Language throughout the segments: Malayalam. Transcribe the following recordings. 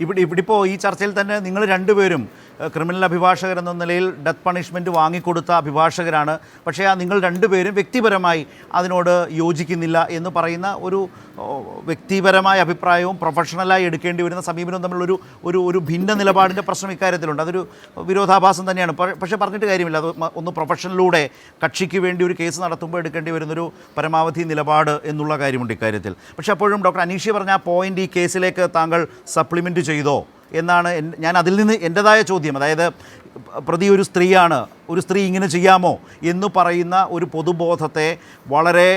ഇവിടിപ്പോൾ ഈ ചർച്ചയിൽ തന്നെ നിങ്ങൾ രണ്ടുപേരും ക്രിമിനൽ അഭിഭാഷകർ എന്ന നിലയിൽ ഡെത്ത് പണിഷ്മെൻറ്റ് വാങ്ങിക്കൊടുത്ത അഭിഭാഷകരാണ്. പക്ഷേ നിങ്ങൾ രണ്ടുപേരും വ്യക്തിപരമായി അതിനോട് യോജിക്കുന്നില്ല എന്ന് പറയുന്ന ഒരു വ്യക്തിപരമായ അഭിപ്രായവും പ്രൊഫഷണലായി എടുക്കേണ്ടി വരുന്ന സമീപനവും തമ്മിലൊരു ഒരു ഒരു ഭിന്ന നിലപാടിൻ്റെ പ്രശ്നം ഇക്കാര്യത്തിലുണ്ട്. അതൊരു വിരോധാഭാസം തന്നെയാണ്. പക്ഷേ പറഞ്ഞിട്ട് കാര്യമില്ല. അത് ഒന്ന് പ്രൊഫഷനിലൂടെ കക്ഷിക്ക് വേണ്ടി ഒരു കേസ് നടത്തുമ്പോൾ എടുക്കേണ്ടി വരുന്നൊരു പരമാവധി നിലപാട് എന്നുള്ള കാര്യമുണ്ട് ഇക്കാര്യത്തിൽ. പക്ഷേ അപ്പോഴും ഡോക്ടർ അനീഷി പറഞ്ഞ ആ പോയിൻ്റ് ഈ കേസിലേക്ക് താങ്കൾ സപ്ലിമെൻറ്റ് ചെയ്തോ എന്നാണ് ഞാൻ അതിൽ നിന്ന് എൻ്റെതായ ചോദ്യം. അതായത് പ്രതി ഒരു സ്ത്രീയാണ്, ഒരു സ്ത്രീ ഇങ്ങനെ ചെയ്യാമോ എന്ന് പറയുന്ന ഒരു പൊതുബോധത്തെ വളരെ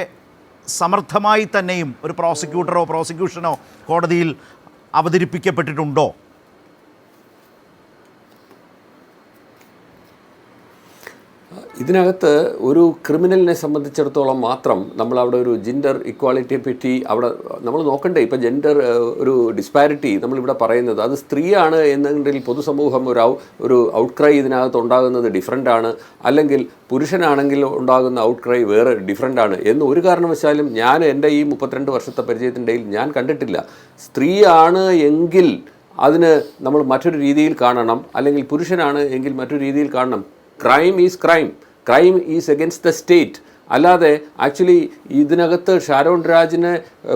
സമർത്ഥമായി തന്നെയും ഒരു പ്രോസിക്യൂഷനോ കോടതിയിൽ അവതരിപ്പിക്കപ്പെട്ടിട്ടുണ്ടോ? ഇതിനകത്ത് ഒരു ക്രിമിനലിനെ സംബന്ധിച്ചിടത്തോളം മാത്രം നമ്മളവിടെ ഒരു ജെൻഡർ ഇക്വാളിറ്റിയെ പറ്റി അവിടെ നമ്മൾ നോക്കണ്ടേ. ഇപ്പോൾ ജെൻഡർ ഒരു ഡിസ്പാരിറ്റി നമ്മളിവിടെ പറയുന്നത് അത് സ്ത്രീയാണ് എന്നുണ്ടെങ്കിൽ പൊതുസമൂഹം ഒരു ഔട്ട്ക്രൈ ഇതിനകത്ത് ഉണ്ടാകുന്നത് ഡിഫറൻ്റാണ്, അല്ലെങ്കിൽ പുരുഷനാണെങ്കിൽ ഉണ്ടാകുന്ന ഔട്ട്ക്രൈ വേറെ ഡിഫറൻ്റാണ് എന്ന് ഒരു കാരണവശാലും ഞാൻ എൻ്റെ ഈ 32 വർഷത്തെ പരിചയത്തിൻ്റെ ഞാൻ കണ്ടിട്ടില്ല. സ്ത്രീയാണ് എങ്കിൽ അതിന് നമ്മൾ മറ്റൊരു രീതിയിൽ കാണണം, അല്ലെങ്കിൽ പുരുഷനാണ് എങ്കിൽ മറ്റൊരു രീതിയിൽ കാണണം. Crime is crime is against the state. അല്ലാതെ ആക്ച്വലി ഇതിനകത്ത് ഷാരോൺ രാജിനെ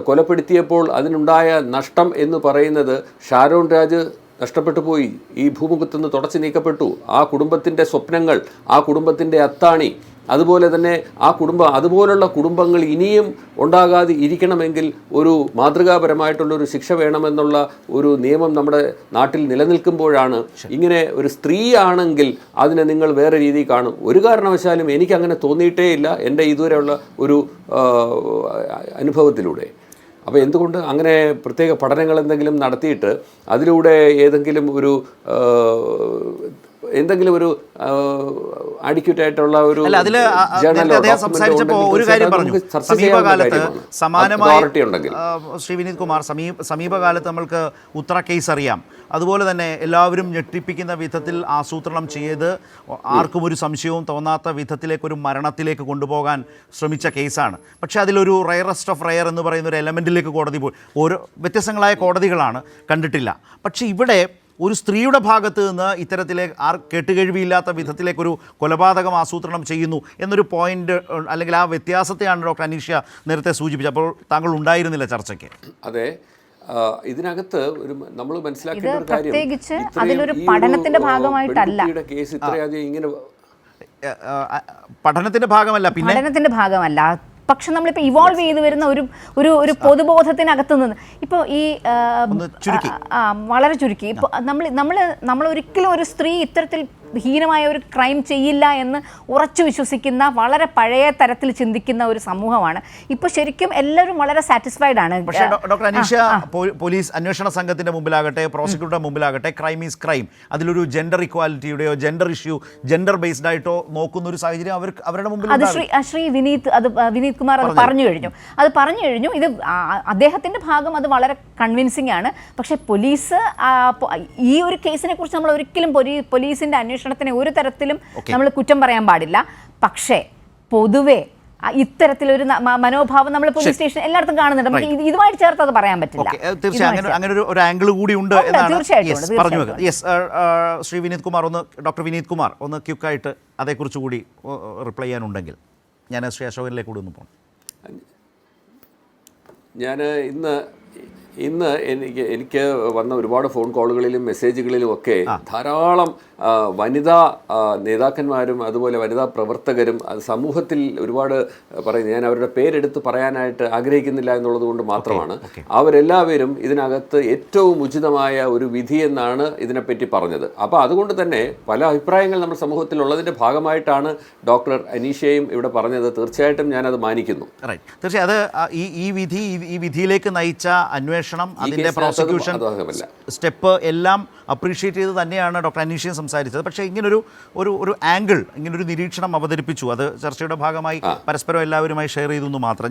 കൊലപ്പെടുത്തിയപ്പോൾ അതിനുണ്ടായ നഷ്ടം എന്ന് പറയുന്നത് ഷാരോൺ രാജ് നഷ്ടപ്പെട്ടു പോയി, ഈ ഭൂമുഖത്തുനിന്ന് തുടച്ചു നീക്കപ്പെട്ടു. ആ കുടുംബത്തിൻ്റെ സ്വപ്നങ്ങൾ, ആ കുടുംബത്തിൻ്റെ അത്താണി, അതുപോലെ തന്നെ അതുപോലുള്ള കുടുംബങ്ങൾ ഇനിയും ഉണ്ടാകാതെ ഇരിക്കണമെങ്കിൽ ഒരു മാതൃകാപരമായിട്ടുള്ളൊരു ശിക്ഷ വേണമെന്നുള്ള ഒരു നിയമം നമ്മുടെ നാട്ടിൽ നിലനിൽക്കുമ്പോഴാണ് ഇങ്ങനെ ഒരു സ്ത്രീയാണെങ്കിൽ അതിനെ നിങ്ങൾ വേറെ രീതിയിൽ കാണും. ഒരു കാരണവശാലും എനിക്കങ്ങനെ തോന്നിയിട്ടേ ഇല്ല എൻ്റെ ഇതുവരെയുള്ള ഒരു അനുഭവത്തിലൂടെ. അപ്പോൾ എന്തുകൊണ്ട് അങ്ങനെ പ്രത്യേക പഠനങ്ങൾ എന്തെങ്കിലും നടത്തിയിട്ട് അതിലൂടെ ഏതെങ്കിലും ഒരു അഡിക്യൂറ്റ് ആയിട്ടുള്ള ഒരു സംസാരിച്ചപ്പോൾ ഒരു കാര്യം പറഞ്ഞു. സമീപകാലത്ത് സമാനമായി ശ്രീ വിനീത് കുമാർ, സമീപകാലത്ത് നമ്മൾക്ക് ഉത്തര കേസ് അറിയാം. അതുപോലെ തന്നെ എല്ലാവരും ഞെട്ടിപ്പിക്കുന്ന വിധത്തിൽ ആസൂത്രണം ചെയ്ത് ആർക്കും ഒരു സംശയവും തോന്നാത്ത വിധത്തിലേക്കൊരു മരണത്തിലേക്ക് കൊണ്ടുപോകാൻ ശ്രമിച്ച കേസാണ്. പക്ഷേ അതിലൊരു റയറസ്റ്റ് ഓഫ് റയർ എന്ന് പറയുന്ന ഒരു എലമെൻറ്റിലേക്ക് കോടതി പോയി. ഓരോ വ്യത്യസ്തങ്ങളായ കോടതികളാണ്, കണ്ടിട്ടില്ല. പക്ഷേ ഇവിടെ ഒരു സ്ത്രീയുടെ ഭാഗത്ത് നിന്ന് ഇത്തരത്തിലേക്ക് കേട്ടുകഴിവില്ലാത്ത വിധത്തിലേക്കൊരു കൊലപാതകം ആസൂത്രണം ചെയ്യുന്നു എന്നൊരു പോയിന്റ്, അല്ലെങ്കിൽ ആ വ്യത്യാസത്തെയാണ് ഡോക്ടർ അനീഷ നേരത്തെ സൂചിപ്പിച്ചത്. അപ്പോൾ താങ്കൾ ഉണ്ടായിരുന്നില്ല ചർച്ചയ്ക്ക്. അതെ, ഇതിനകത്ത് ഒരു നമ്മൾ മനസ്സിലാക്കേണ്ട ഒരു കാര്യം, അതിലൊരു പഠനത്തിന്റെ ഭാഗമായിട്ടല്ല കേസ് ഇത്രയധികം ഇങ്ങനെ പഠനത്തിന്റെ ഭാഗമല്ല. പക്ഷെ നമ്മളിപ്പോൾ ഇവോൾവ് ചെയ്ത് വരുന്ന ഒരു പൊതുബോധത്തിനകത്ത് നിന്ന് ഇപ്പോൾ ഈ വളരെ ചുരുക്കി ഇപ്പോൾ നമ്മൾ ഒരിക്കലും ഒരു സ്ത്രീ ഇത്തരത്തിൽ ഹീനമായ ഒരു ക്രൈം ചെയ്യില്ല എന്ന് ഉറച്ചു വിശ്വസിക്കുന്ന വളരെ പഴയ തരത്തിൽ ചിന്തിക്കുന്ന ഒരു സമൂഹമാണ് ഇപ്പോൾ. ശരിക്കും എല്ലാവരും വളരെ സാറ്റിസ്ഫൈഡ് ആണ്. പക്ഷേ ഡോക്ടർ അനീഷ, പോലീസ് അന്വേഷണ സംഘത്തിന്റെ മുമ്പിലാകട്ടെ പ്രോസിക്യൂട്ടറുടെ മുമ്പിലാകട്ടെ ക്രൈം ഈസ് ക്രൈം, അതിലൊരു ജെൻഡർ ഇക്വാലിറ്റിയുടെയോ ജെൻഡർ ഇഷ്യൂ ജെൻഡർ ബേസ്ഡ് ആയിട്ടോ നോക്കുന്ന ഒരു സാഹചര്യം അവരുടെ മുമ്പിൽ അത് ശ്രീ വിനീത് കുമാർ അത് പറഞ്ഞു കഴിഞ്ഞു. ഇത് അദ്ദേഹത്തിന്റെ ഭാഗം അത് വളരെ കൺവിൻസിംഗ് ആണ്. പക്ഷേ പോലീസ് ഈ ഒരു കേസിനെ കുറിച്ച് നമ്മൾ ഒരിക്കലും പോലീസിന്റെ അന്വേഷണത്തിനെ ഒരു തരത്തിലും നമ്മൾ കുറ്റം പറയാൻ പാടില്ല. പക്ഷേ പൊതുവെ ഇത്തരത്തിലൊരു മനോഭാവം നമ്മൾ പോലീസ് സ്റ്റേഷൻ എല്ലായിടത്തും കാണുന്നുണ്ട്. നമുക്ക് ഇതുമായിട്ട് ചേർത്ത് അത് പറയാൻ പറ്റില്ല. തീർച്ചയായും അങ്ങനെ ഒരു ആംഗിൾ കൂടി ഉണ്ട് എന്നാണ് പറഞ്ഞു വെക്കുന്നത്. യെസ്, ശ്രീ വിനീത് കുമാർ ഡോക്ടർ വിനീത് കുമാർ ഒന്ന് ക്വിക്കായിട്ട് അതേക്കുറിച്ച് കൂടി റിപ്ലൈ ചെയ്യാനുണ്ടെങ്കിൽ ഞാൻ ശ്രീ അശോകനിലേക്ക് കൂടി ഒന്ന് പോകണം. ഞാൻ ഇന്ന് എനിക്ക് വന്ന ഒരുപാട് ഫോൺ കോളുകളിലും മെസ്സേജുകളിലും ഒക്കെ ധാരാളം വനിതാ നേതാക്കന്മാരും അതുപോലെ വനിതാ പ്രവർത്തകരും അത് സമൂഹത്തിൽ ഒരുപാട് പറയുന്നത്, ഞാൻ അവരുടെ പേരെടുത്ത് പറയാനായിട്ട് ആഗ്രഹിക്കുന്നില്ല എന്നുള്ളത് കൊണ്ട് മാത്രമാണ്. അവരെല്ലാവരും ഇതിനകത്ത് ഏറ്റവും ഉചിതമായ ഒരു വിധിയെന്നാണ് ഇതിനെപ്പറ്റി പറഞ്ഞത്. അപ്പോൾ അതുകൊണ്ട് തന്നെ പല അഭിപ്രായങ്ങൾ നമ്മുടെ സമൂഹത്തിലുള്ളതിൻ്റെ ഭാഗമായിട്ടാണ് ഡോക്ടർ അനീഷയും ഇവിടെ പറഞ്ഞത്. തീർച്ചയായിട്ടും ഞാനത് മാനിക്കുന്നു. തീർച്ചയായും അത് ഈ വിധിയിലേക്ക് നയിച്ച അന്വേഷണം, അതിൻ്റെ പ്രോസിക്യൂഷൻ സ്റ്റെപ്പ് എല്ലാം അപ്രീഷിയേറ്റ് ചെയ്ത് തന്നെയാണ് ഡോക്ടർ അനീഷയും സംസാരിച്ചത്. പക്ഷേ ഇങ്ങനൊരു ആംഗിൾ, ഇങ്ങനൊരു നിരീക്ഷണം അവതരിപ്പിച്ചു. അത് ചർച്ചയുടെ ഭാഗമായി പരസ്പരം എല്ലാവരുമായി ഷെയർ ചെയ്തു എന്ന് മാത്രം.